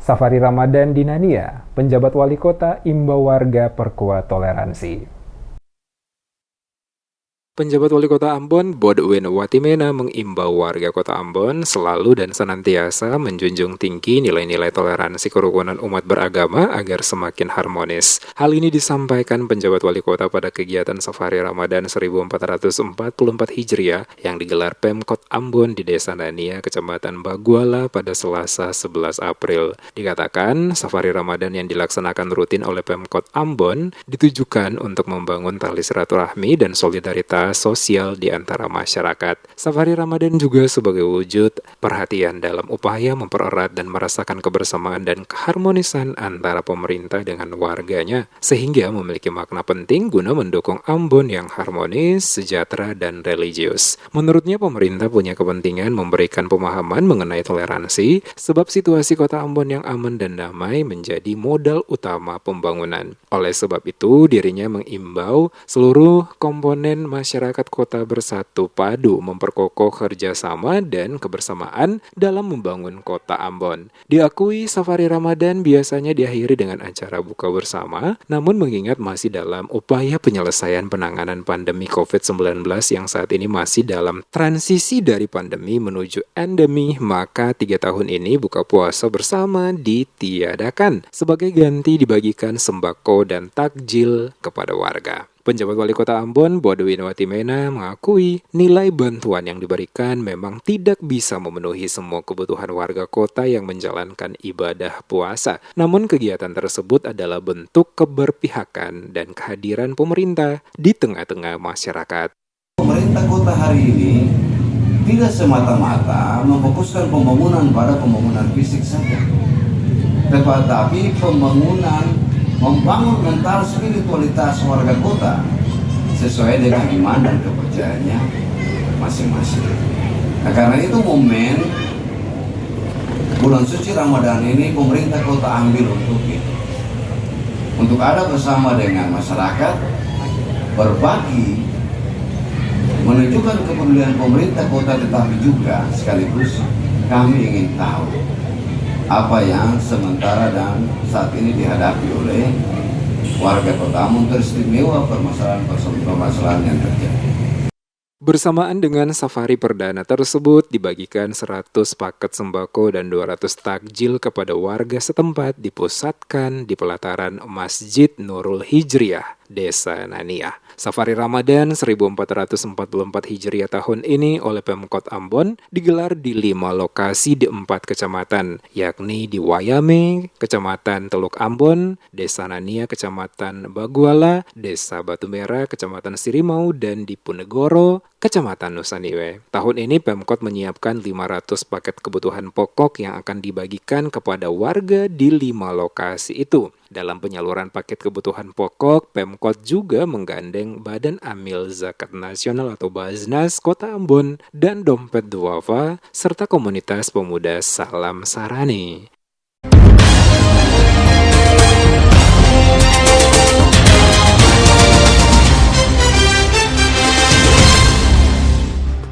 Safari Ramadan di Nania, penjabat wali kota imbau warga perkuat toleransi. Penjabat Wali Kota Ambon, Bodwin Watimena mengimbau warga Kota Ambon selalu dan senantiasa menjunjung tinggi nilai-nilai toleransi kerukunan umat beragama agar semakin harmonis. Hal ini disampaikan penjabat Wali Kota pada kegiatan Safari Ramadan 1444 Hijriah yang digelar Pemkot Ambon di Desa Nania, Kecamatan Baguala pada Selasa 11 April. Dikatakan, Safari Ramadan yang dilaksanakan rutin oleh Pemkot Ambon ditujukan untuk membangun tali silaturahmi dan solidaritas sosial di antara masyarakat. Safari Ramadan juga sebagai wujud perhatian dalam upaya mempererat dan merasakan kebersamaan dan keharmonisan antara pemerintah dengan warganya, sehingga memiliki makna penting guna mendukung Ambon yang harmonis, sejahtera, dan religius. Menurutnya, pemerintah punya kepentingan memberikan pemahaman mengenai toleransi, sebab situasi kota Ambon yang aman dan damai menjadi modal utama pembangunan. Oleh sebab itu, dirinya mengimbau seluruh komponen masyarakat kota bersatu padu memperkokoh kerjasama dan kebersamaan dalam membangun kota Ambon. Diakui Safari Ramadan biasanya diakhiri dengan acara buka bersama, namun mengingat masih dalam upaya penyelesaian penanganan pandemi COVID-19 yang saat ini masih dalam transisi dari pandemi menuju endemi, maka 3 tahun ini buka puasa bersama ditiadakan sebagai ganti dibagikan sembako dan takjil kepada warga. Penjabat Wali Kota Ambon, Bodwin Watimena, mengakui nilai bantuan yang diberikan memang tidak bisa memenuhi semua kebutuhan warga kota yang menjalankan ibadah puasa. Namun kegiatan tersebut adalah bentuk keberpihakan dan kehadiran pemerintah di tengah-tengah masyarakat. Pemerintah kota hari ini tidak semata-mata memfokuskan pembangunan pada pembangunan fisik saja, tetapi membangun mental spiritualitas warga kota sesuai dengan iman dan kepercayaannya masing-masing. Nah, karena itu momen bulan suci Ramadan ini pemerintah kota ambil untuk itu, untuk ada bersama dengan masyarakat, berbagi, menunjukkan kepedulian pemerintah kota, tetapi juga sekaligus kami ingin tahu apa yang sementara dan saat ini dihadapi oleh warga kota Ambon, teristimewa permasalahan yang terjadi. Bersamaan dengan safari perdana tersebut, dibagikan 100 paket sembako dan 200 takjil kepada warga setempat dipusatkan di pelataran Masjid Nurul Hijriah, Desa Nania. Safari Ramadan 1444 Hijriah tahun ini oleh Pemkot Ambon digelar di 5 lokasi di 4 kecamatan, yakni di Wayame, Kecamatan Teluk Ambon, Desa Nania, Kecamatan Baguala, Desa Batu Merah, Kecamatan Sirimau, dan di Punegoro, Kecamatan Nusaniwe. Tahun ini Pemkot menyiapkan 500 paket kebutuhan pokok yang akan dibagikan kepada warga di 5 lokasi itu. Dalam penyaluran paket kebutuhan pokok, Pemkot juga menggandeng Badan Amil Zakat Nasional atau Baznas Kota Ambon dan Dompet Duafa serta komunitas pemuda Salam Sarani.